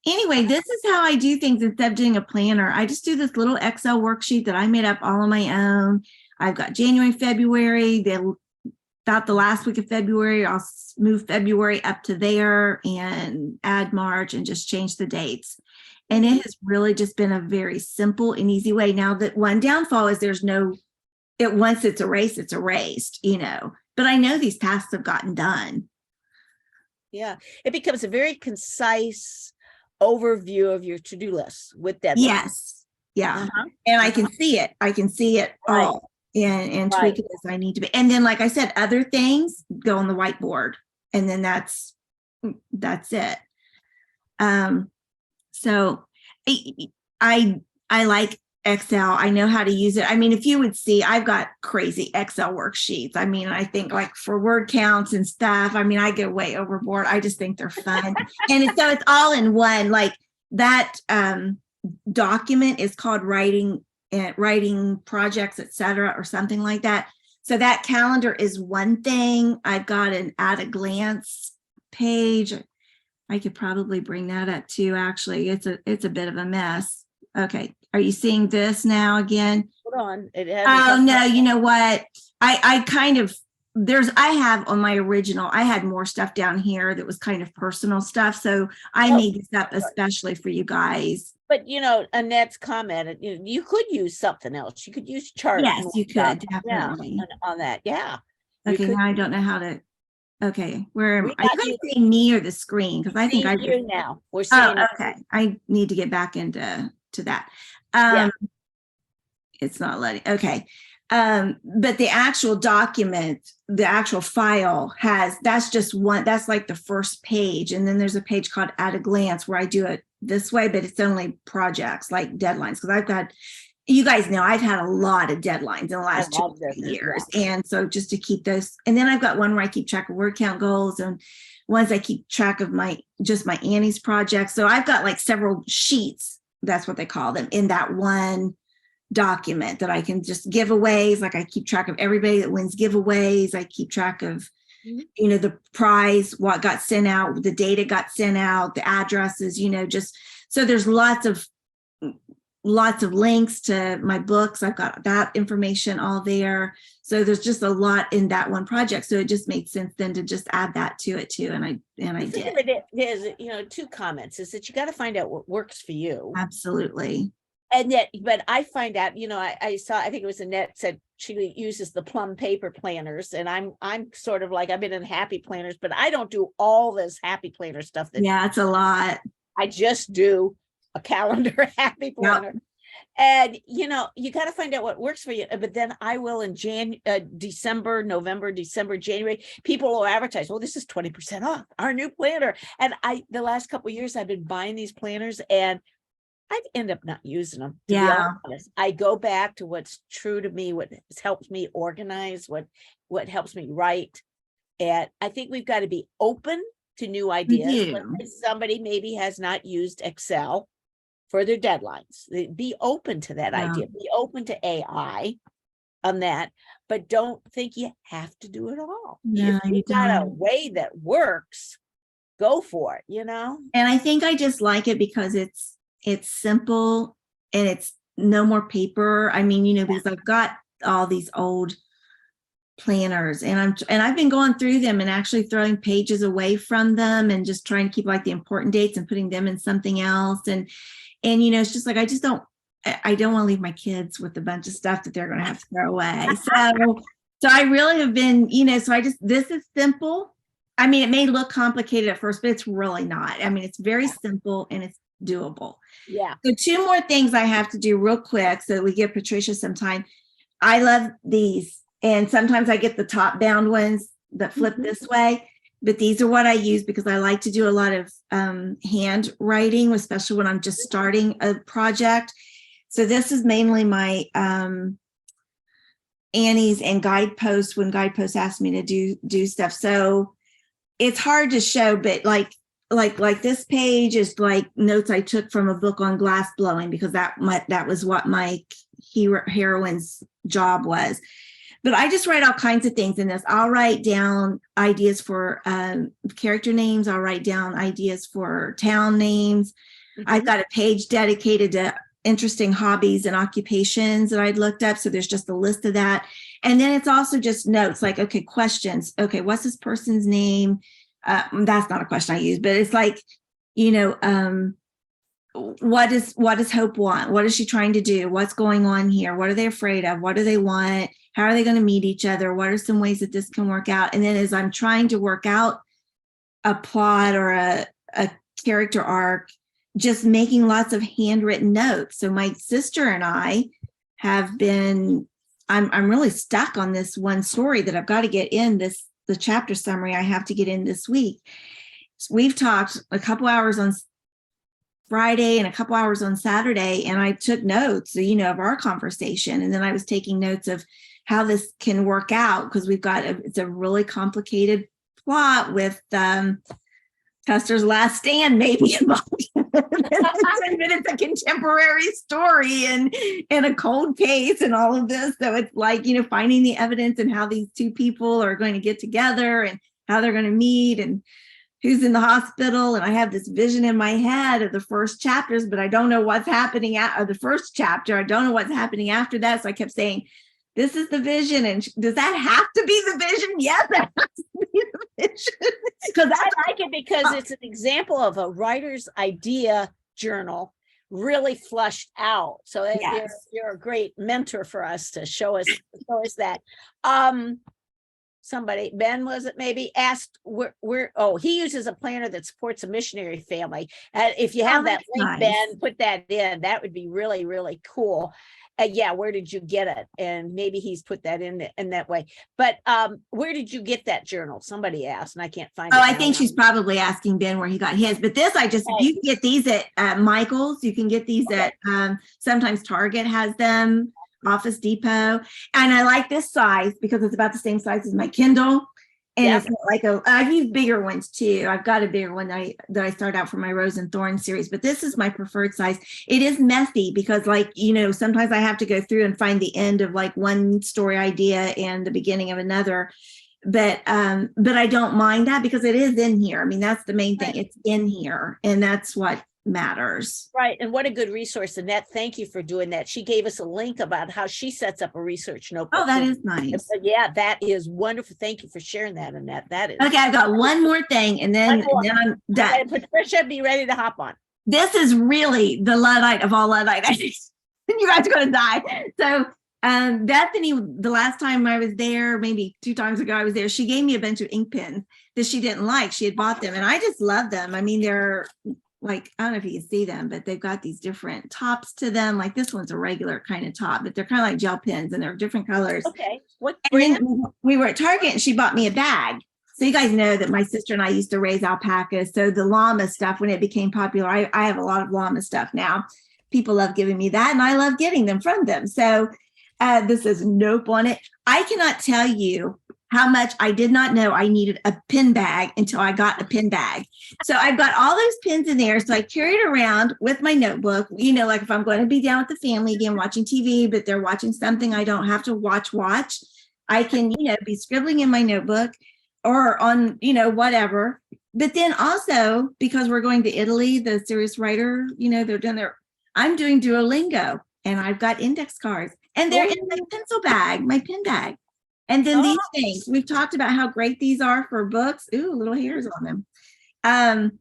anyway, this is how I do things instead of doing a planner. I just do this little Excel worksheet that I made up all on my own. I've got January, February, about the last week of February, I'll move February up to there and add March and just change the dates. And it has really just been a very simple and easy way. Now, that one downfall is once it's erased, but I know these tasks have gotten done. Yeah, it becomes a very concise overview of your to-do list with that. Yes. Yeah. And I can see it. All and tweak it as I need to be. And then, like I said, other things go on the whiteboard, and then that's it. So I like Excel. I know how to use it. I mean, if you would see, I've got crazy Excel worksheets. I mean, I think like for word counts and stuff, I mean, I go way overboard. I just think they're fun. And so it's all in one, like that document is called writing projects, etc., or something like that. So that calendar is one thing. I've got an at a glance page. I could probably bring that up too. Actually, it's a bit of a mess. Okay. Are you seeing this now again? Hold on. Oh, no. You know what? I have on my original, I had more stuff down here that was kind of personal stuff. So I made this up especially for you guys. But, Annette's commented, you could use something else. You could use charts. Yes, you could. Definitely. On that. Yeah. Okay. Now I don't know how to. Okay. Where am I? You guys seeing me or the screen? Because I think I do now. We're seeing. Oh, okay. I need to get back into that. It's not letting. Okay. But the actual document, the actual file that's just one, that's like the first page. And then there's a page called At a Glance where I do it this way, but it's only projects like deadlines. Cause I've got, you guys know, I've had a lot of deadlines in the last 2 years. And so just to keep those, and then I've got one where I keep track of word count goals, and ones I keep track of my Annie's projects. So I've got like several sheets, that's what they call them, in that one document that I can just giveaways. Like I keep track of everybody that wins giveaways. I keep track of, the prize, what got sent out, the data got sent out, the addresses, just, so there's lots of links to my books. I've got that information all there. So there's just a lot in that one project. So it just made sense then to just add that to it too. And I did. There's, 2 comments is that you got to find out what works for you. Absolutely. And yet, but I find out, I saw, I think it was Annette said she uses the plum paper planners, and I'm sort of like, I've been in happy planners, but I don't do all this happy planner stuff. It's a lot. I just do a calendar happy planner. Yep. And, you got to find out what works for you. But then I will in December, November, December, January, people will advertise, well, this is 20% off our new planner. And the last couple of years I've been buying these planners, and I end up not using them. To be honest. I go back to what's true to me, what has helped me organize, what helps me write. And I think we've got to be open to new ideas. Somebody maybe has not used Excel for their deadlines. Be open to that idea. Be open to AI on that, but don't think you have to do it all. No, if you got a way that works, go for it, And I think I just like it because it's simple and it's no more paper. I mean, because I've got all these old planners, and I've been going through them and actually throwing pages away from them and just trying to keep like the important dates and putting them in something else. And it's just like, I just don't I don't want to leave my kids with a bunch of stuff that they're going to have to throw away. So I really have been, so this is simple. I mean, it may look complicated at first, but it's really not. I mean, it's very simple and it's doable. Yeah. So 2 more things I have to do real quick so that we give Patricia some time. I love these. And sometimes I get the top bound ones that flip this way, but these are what I use because I like to do a lot of handwriting, especially when I'm just starting a project. So this is mainly my Annie's and Guideposts when Guideposts asked me to do stuff. So it's hard to show, but like this page is like notes I took from a book on glass blowing because that was what my heroine's job was. But I just write all kinds of things in this. I'll write down ideas for character names. I'll write down ideas for town names. I've got a page dedicated to interesting hobbies and occupations that I'd looked up. So there's just a list of that. And then it's also just notes like, okay, questions. Okay, what's this person's name? That's not a question I use, but it's like, what does Hope want? What is she trying to do? What's going on here? What are they afraid of? What do they want? How are they going to meet each other? What are some ways that this can work out? And then as I'm trying to work out a plot or a character arc, just making lots of handwritten notes. So my sister and I have been, I'm really stuck on this one story that I've got to get in the chapter summary I have to get in this week. So we've talked a couple hours on Friday and a couple hours on Saturday, and I took notes, of our conversation. And then I was taking notes of how this can work out because it's a really complicated plot with Custer's last stand maybe involved. It's a contemporary story and a cold case and all of this. So it's like, finding the evidence and how these 2 people are going to get together and how they're going to meet and who's in the hospital. And I have this vision in my head of the first chapters, but I don't know what's happening at the first chapter. I don't know what's happening after that. So I kept saying, this is the vision. And does that have to be the vision? Yes, that has to be the vision. Because I like it because it's an example of a writer's idea journal really flushed out. So you're a great mentor for us to show us that. Somebody, Ben, was it maybe, asked he uses a planner that supports a missionary family. If you have that link, nice. Ben, put that in. That would be really, really cool. Where did you get it? And maybe he's put that in that way. But where did you get that journal? Somebody asked, and I can't find it. I think she's probably asking Ben where he got his. But this, you can get these at Michael's. You can get these at sometimes Target has them, Office Depot. And I like this size because it's about the same size as my Kindle. And it's like I've used bigger ones too. I've got a bigger one that I start out for my Rose and Thorn series, but this is my preferred size. It is messy because sometimes I have to go through and find the end of like one story idea and the beginning of another. But I don't mind that because it is in here. I mean, that's the main thing. Right. It's in here. And that's what matters. Right. And what a good resource. Annette, thank you for doing that. She gave us a link about how she sets up a research notebook. Oh, that is nice. That is wonderful. Thank you for sharing that, Annette. That is okay. I've got one more thing and then I'm done. Okay, Patricia, be ready to hop on. This is really the Luddite of all Luddite. You guys are going to die. So Bethany, the last time I was there, maybe 2 times ago I was there, she gave me a bunch of ink pens that she didn't like. She had bought them and I just love them. I mean, they're like, I don't know if you can see them, but they've got these different tops to them. Like this one's a regular kind of top, but they're kind of like gel pens and they're different colors. Okay. What brand? We were at Target and she bought me a bag. So you guys know that my sister and I used to raise alpacas. So the llama stuff, when it became popular, I have a lot of llama stuff now. People love giving me that and I love getting them from them. So this is Nope on it. I cannot tell you how much I did not know I needed a pin bag until I got a pin bag. So I've got all those pins in there. So I carry it around with my notebook, like if I'm going to be down with the family again, watching TV, but they're watching something I don't have to watch. I can, be scribbling in my notebook or on, whatever. But then also because we're going to Italy, the serious writer, they're doing I'm doing Duolingo and I've got index cards and they're in my pencil bag, my pin bag. And then these things, we've talked about how great these are for books. Ooh, little hairs on them.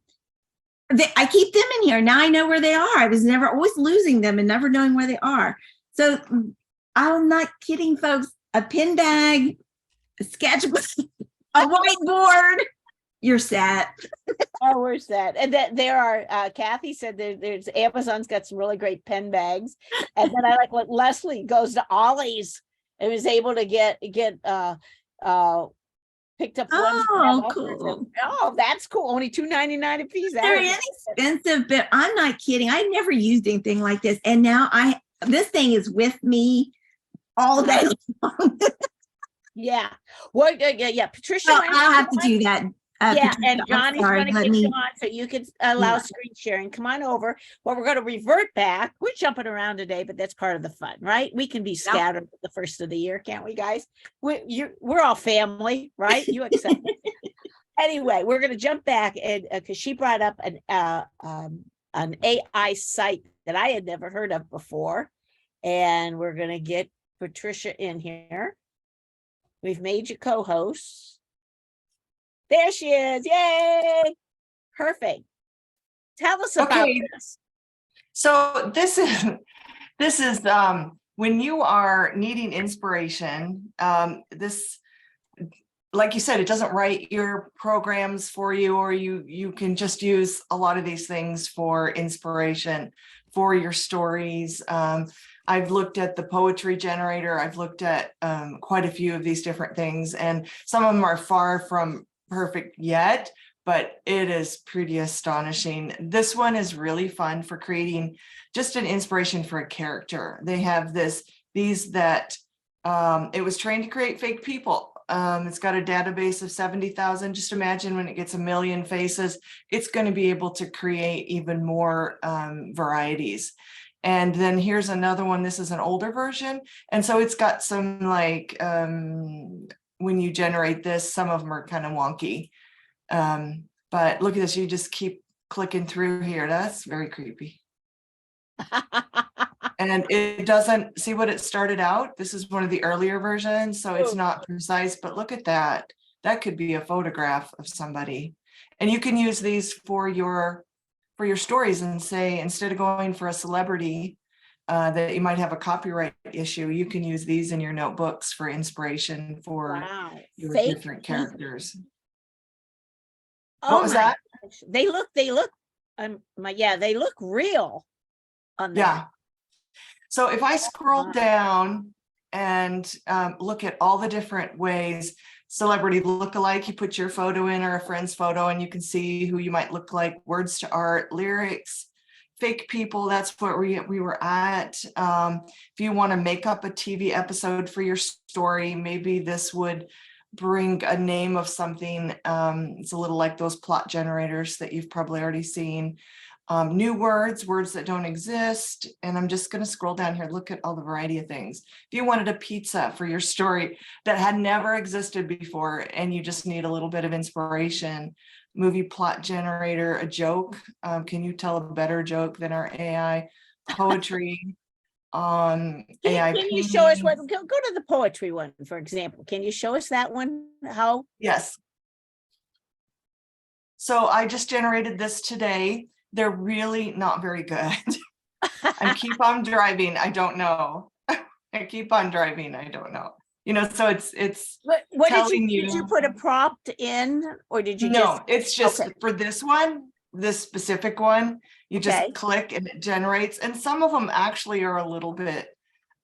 I keep them in here. Now I know where they are. I was never always losing them and never knowing where they are. So I'm not kidding, folks. A pin bag, a sketchbook, a whiteboard. You're set. Oh, we're set. And that there are, Kathy said there's Amazon's got some really great pen bags. And then I like what Leslie goes to Ollie's and was able to get picked up ones. Oh, cool. Oh, that's cool. Only $2.99 a piece. They're inexpensive, but I'm not kidding. I never used anything like this. And now this thing is with me all day long. Yeah. Well, yeah. Patricia. So I'll have to do that. Yeah, Patricia, and Johnny's going to get you on so you can allow Yeah. screen sharing. Come on over. Well, we're going to revert back. We're jumping around today, but that's part of the fun, right? We can be scattered at the first of the year, can't we, guys? We're all family, right? You accept it. Anyway, we're going to jump back and because she brought up an AI site that I had never heard of before, and we're going to get Patricia in here. We've made you co-hosts. There she is. Yay. Perfect. Tell us about this. So this is when you are needing inspiration, this, like you said, it doesn't write your programs for you, or you can just use a lot of these things for inspiration for your stories. I've looked at the poetry generator. I've looked at quite a few of these different things, and some of them are far from perfect yet, but it is pretty astonishing. This one is really fun for creating just an inspiration for a character. They have these that it was trained to create fake people. It's got a database of 70,000. Just imagine when it gets 1 million faces, it's going to be able to create even more varieties. And then here's another one. This is an older version. And so it's got some like, when you generate this, some of them are kind of wonky. But look at this, you just keep clicking through here. That's very creepy. And it doesn't see what it started out. This is one of the earlier versions, so it's not precise, but look at that. That could be a photograph of somebody. And you can use these for your stories and say, instead of going for a celebrity that you might have a copyright issue, you can use these in your notebooks for inspiration for your different characters. What was that? Gosh. They look they look real on that. Yeah. So if I scroll down and look at all the different ways, celebrity look-alike, you put your photo in or a friend's photo and you can see who you might look like, words to art, lyrics, fake people, that's what we were at. If you want to make up a TV episode for your story, maybe this would bring a name of something. It's a little like those plot generators that you've probably already seen. New words that don't exist. And I'm just going to scroll down here, look at all the variety of things. If you wanted a pizza for your story that had never existed before, and you just need a little bit of inspiration, movie plot generator, a joke. Can you tell a better joke than our AI? Poetry, AI. Can you show us what, go to the poetry one, for example. Can you show us that one? How? Yes. So I just generated this today. They're really not very good. I keep on driving. I don't know. I keep on driving. I don't know. You know, so it's what telling did you put a prompt in, or did you it's just for this one, this specific one, you just click and it generates. And some of them actually are a little bit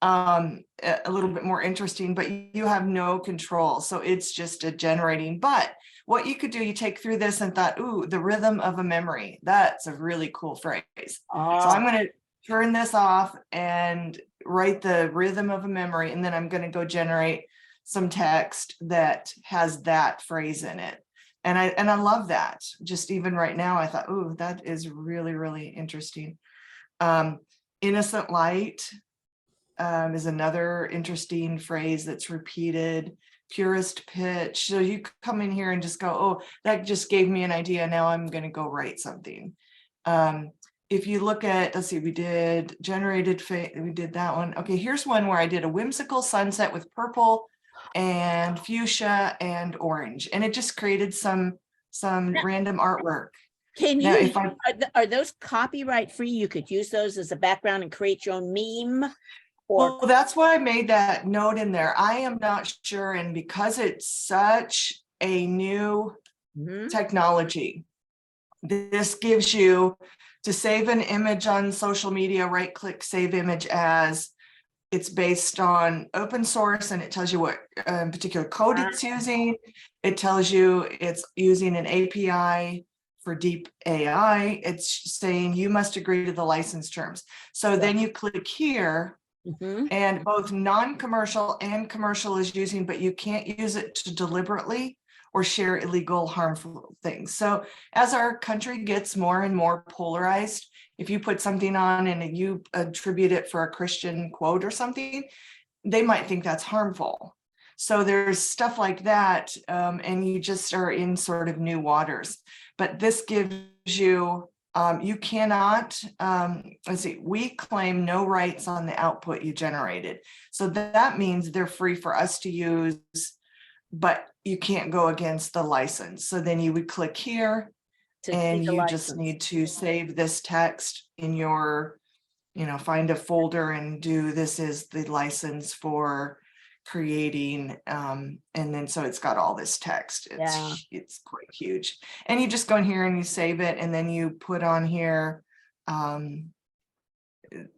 more interesting, but you have no control. So it's just a generating. But what you could do, you take through this and thought, ooh, the rhythm of a memory. That's a really cool phrase. So I'm going to turn this off and write the rhythm of a memory. And then I'm going to go generate some text that has that phrase in it. And I love that. Just even right now, I thought, ooh, that is really, really interesting. Innocent light is another interesting phrase that's repeated. Purest pitch. So you come in here and just go, oh, that just gave me an idea. Now I'm going to go write something. If you look at, let's see, we did generated, we did that one. Okay, here's one where I did a whimsical sunset with purple and fuchsia and orange. And it just created some random artwork. Can Now, you, if I are those copyright free? You could use those as a background and create your own meme? Or, Well, that's why I made that note in there. I am not sure, and because it's such a new Mhm. technology, this gives you to save an image on social media, right click, save image as. It's based on open source and it tells you what particular code it's using. It tells you it's using an API for deep AI. It's saying you must agree to the license terms. So then you click here Mhm. and both non-commercial and commercial is using, but you can't use it to deliberately or share illegal, harmful things. So as our country gets more and more polarized, if you put something on and you attribute it for a Christian quote or something, they might think that's harmful. So there's stuff like that, and you just are in sort of new waters. But this gives you, you cannot, let's see, we claim no rights on the output you generated. So that means they're free for us to use, but you can't go against the license. So then you would click here To and take a you just license. need to save this text in your, find a folder and do, this is the license for creating, and then so it's got all this text. Yeah. It's quite huge. And you just go in here and you save it and then you put on here,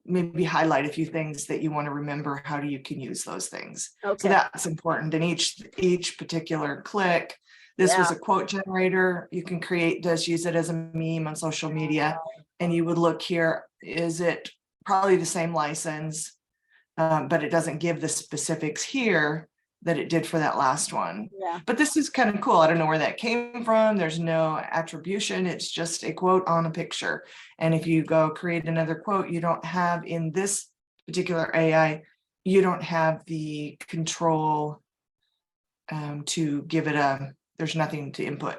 maybe highlight a few things that you want to remember, how you can use those things. So Okay. that's important. And each particular click, this was a quote generator. You can create this, use it as a meme on social media. And you would look here, is it probably the same license, but it doesn't give the specifics here that it did for that last one. Yeah. But this is kind of cool. I don't know where that came from. There's no attribution. It's just a quote on a picture. And if you go create another quote, you don't have in this particular AI, you don't have the control to give it there's nothing to input.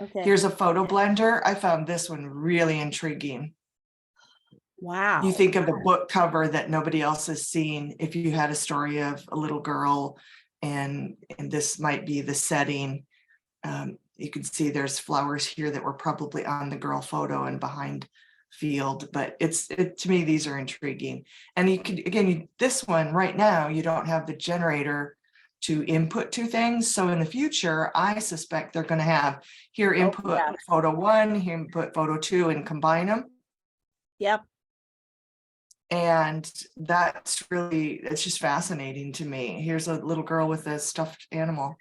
Okay. Here's a photo blender. I found this one really intriguing. Wow. You think of the book cover that nobody else has seen. If you had a story of a little girl and this might be the setting, you can see there's flowers here that were probably on the girl photo and behind field, but to me, these are intriguing. And you could, again, this one right now, you don't have the generator to input two things. So in the future, I suspect they're going to have here input photo 1, here input photo 2 and combine them. Yep. And it's just fascinating to me. Here's a little girl with a stuffed animal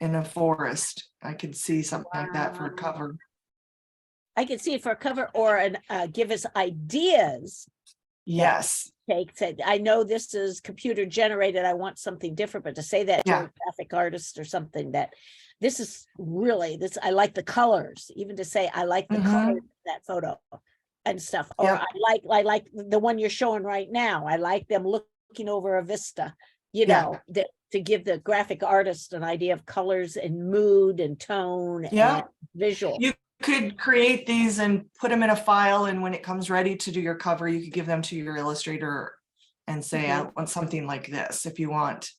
in a forest. I could see something like that for a cover. I could see it for a cover or give us ideas. Yes. Said, I know this is computer generated. I want something different, but to say that to a graphic artist or something that this is really this, I like the colors, even to say I like the color of that photo and stuff. Or I like the one you're showing right now. I like them looking over a vista, to give the graphic artist an idea of colors and mood and tone and visual. You could create these and put them in a file, and when it comes ready to do your cover, you could give them to your illustrator and say, I want something like this if you want.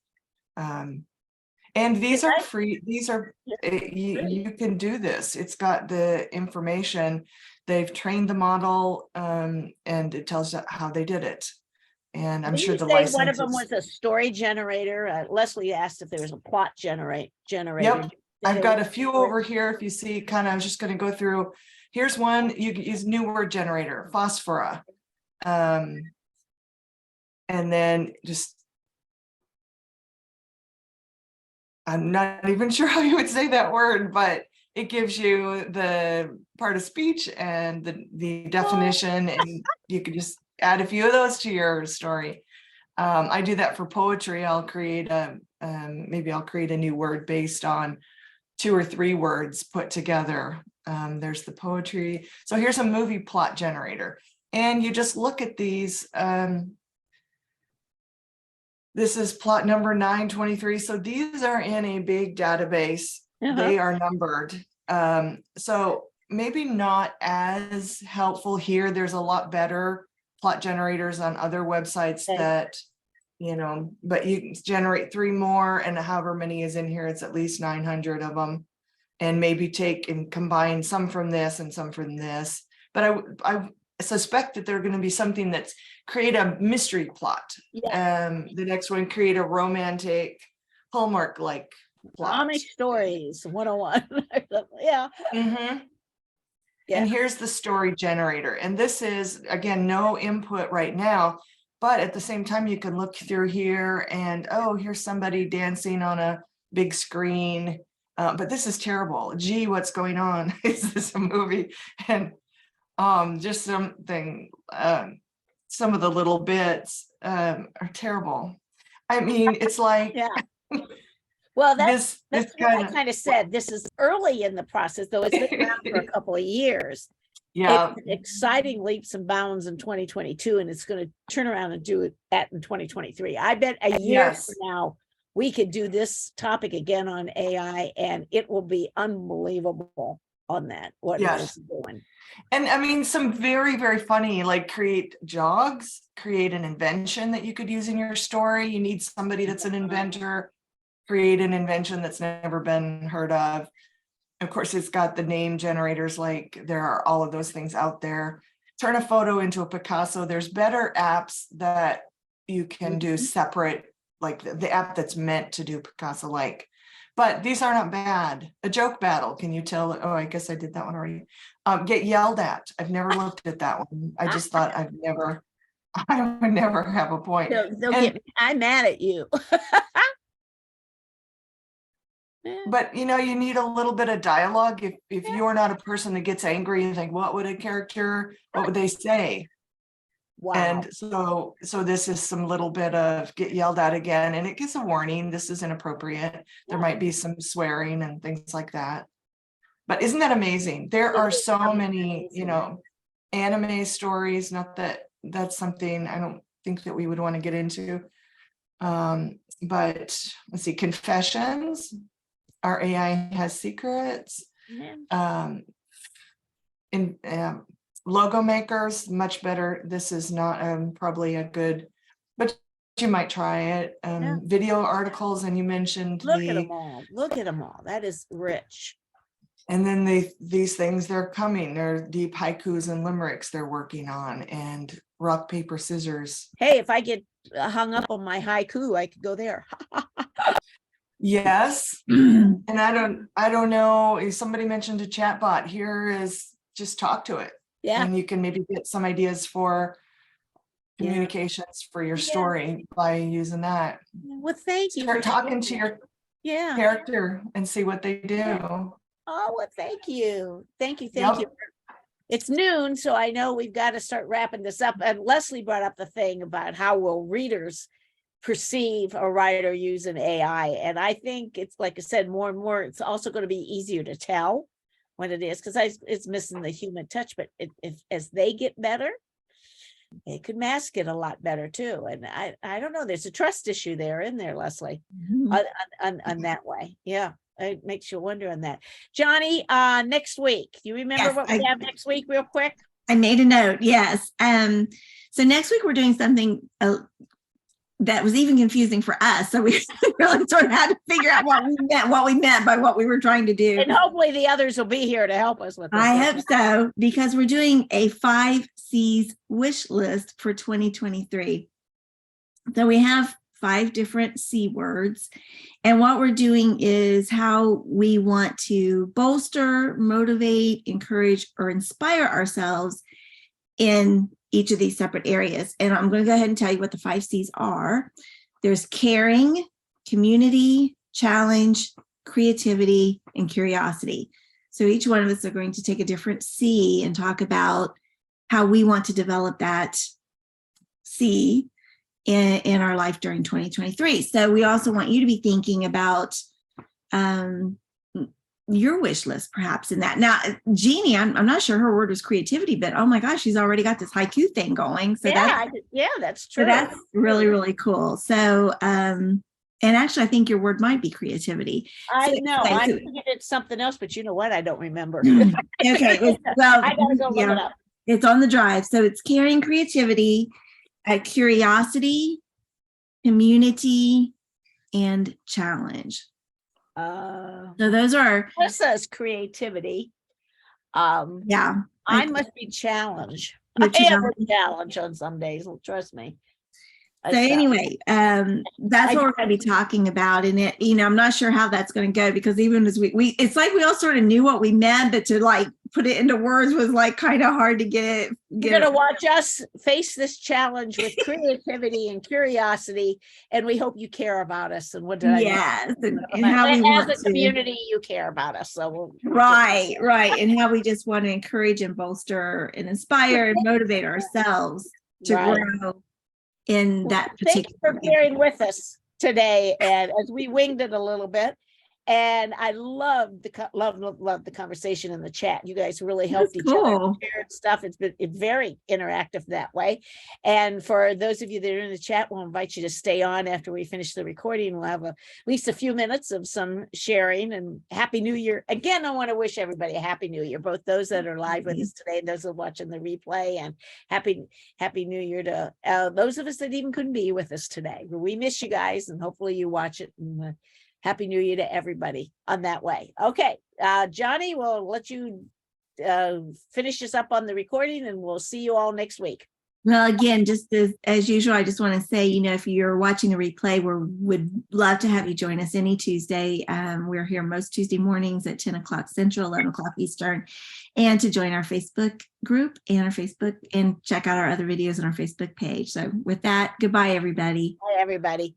And these are free. These are, you can do this. It's got the information. They've trained the model, and it tells you how they did it. And I'm sure the license. One of them was a story generator. Leslie asked if there was a plot generator. Yep. I've got a few over here. If you see, I'm just going to go through. Here's one. You can use new word generator, phosphora. And then I'm not even sure how you would say that word, but it gives you the part of speech and the definition, and you can just add a few of those to your story. I do that for poetry. I'll create maybe I'll create a new word based on 2 or 3 words put together. There's the poetry. So here's a movie plot generator. And you just look at these. This is plot number 923. So these are in a big database. They are numbered. So maybe not as helpful here. There's a lot better plot generators on other websites that, but you can generate 3 more, and however many is in here, it's at least 900 of them. and maybe take and combine some from this and some from this. But I suspect that they're going to be something that's create a mystery plot. The next one, create a romantic Hallmark like plot. Amish stories 101. Yeah. Mhm. Yeah. And here's the story generator. And this is, again, no input right now, but at the same time, you can look through here and, oh, here's somebody dancing on a big screen. But this is terrible. Gee, what's going on? Is this a movie? And just something, some of the little bits are terrible. I mean, it's like, Yeah. Well, that's this what I kind of said. This is early in the process, though. It's been around for a couple of years. yeah, It's exciting leaps and bounds in 2022, and it's going to turn around and do that in 2023. I bet a year Yes. from now, we could do this topic again on AI, and it will be unbelievable on that, what Yes. it is doing. And I mean, some very, very funny, like create jogs, create an invention that you could use in your story. You need somebody that's an inventor, create an invention that's never been heard of. Of course, it's got the name generators, like there are all of those things out there. Turn a photo into a Picasso. There's better apps that you can do separate, like the app that's meant to do Picasso-like. But these are not bad. A joke battle, can you tell? Oh, I guess I did that one already. Get yelled at. I've never looked at that one. I just thought I would never have a point. They'll get me. I'm mad at you. But you know, you need a little bit of dialogue. If you're not a person that gets angry and think, what would they say? Wow. And so this is some little bit of get yelled at again, and it gives a warning. This is inappropriate. There might be some swearing and things like that. But isn't that amazing? There are so many, you know, anime stories. Not that that's something I don't think that we would want to get into. But let's see, confessions. Our AI has secrets. Logo makers, much better. This is not probably a good, but you might try it. Video articles, and you mentioned Look at them all. Look at them all. That is rich. And then these things, they're coming. They're deep haikus and limericks they're working on, and rock, paper, scissors. Hey, if I get hung up on my haiku, I could go there. Yes. And I don't know. Somebody mentioned a chat bot. Here is just talk to it. Yeah. And you can maybe get some ideas for communications for your story by using that. Well, thank you. Start talking to your character and see what they do. Oh, well, thank you. Thank you. It's noon, so I know we've got to start wrapping this up. And Leslie brought up the thing about how will readers perceive a writer using AI. And I think it's, like I said, more and more, it's also going to be easier to tell when it is, because it's missing the human touch. But if as they get better, they could mask it a lot better too. And I don't know, there's a trust issue there, Leslie, on that way. Yeah. It makes you wonder on that. Johnnie, next week, do you remember what we have next week real quick? I made a note. Yes. So next week we're doing something that was even confusing for us. So we really sort of had to figure out what we meant by what we were trying to do. And hopefully the others will be here to help us with this. I hope so, because we're doing a 5 C's wish list for 2023. So we have 5 different C words. And what we're doing is how we want to bolster, motivate, encourage, or inspire ourselves in each of these separate areas. And I'm going to go ahead and tell you what the 5 C's are. There's caring, community, challenge, creativity, and curiosity. So each one of us are going to take a different C and talk about how we want to develop that C in our life during 2023. So we also want you to be thinking about your wish list, perhaps, in that. Now, Jeanie, I'm not sure her word was creativity, but oh my gosh, she's already got this haiku thing going. So that's true. So that's really, really cool. So, and actually, I think your word might be creativity. I know. I'm thinking it's something else, but you know what? I don't remember. Okay. Well, I gotta go look it up. It's on the drive. So it's caring, creativity, curiosity, community, and challenge. So those are, Melissa's creativity. yeah. I must be challenged. You're I am challenged. a challenge on some days, trust me. So anyway, that's I- what we're going to be talking about. And it, I'm not sure how that's going to go, because even as we it's like we all sort of knew what we meant, but to like put it into words was like kind of hard to get You're going to watch us face this challenge with creativity and curiosity, and we hope you care about us. And what did I yes, and how we as want a to. community, you care about us. So Right, and how we just want to encourage and bolster and inspire and motivate ourselves to grow in that Thank you particular for bearing with us today, and as we winged it a little bit. And I loved the conversation in the chat. You guys really helped each other, shared stuff. It's been very interactive that way. And for those of you that are in the chat, we'll invite you to stay on after we finish the recording. We'll have at least a few minutes of some sharing, and Happy New Year. Again, I want to wish everybody a Happy New Year, both those that are live with us today and those that are watching the replay, and Happy New Year to those of us that even couldn't be with us today. We miss you guys, and hopefully you watch it. And Happy New Year to everybody on that way. Okay, Johnnie, we'll let you finish us up on the recording, and we'll see you all next week. Well, again, just as usual, I just want to say, if you're watching the replay, we would love to have you join us any Tuesday. We're here most Tuesday mornings at 10 o'clock Central, 11 o'clock Eastern, and to join our Facebook group and check out our other videos on our Facebook page. So with that, goodbye, everybody. Bye, everybody.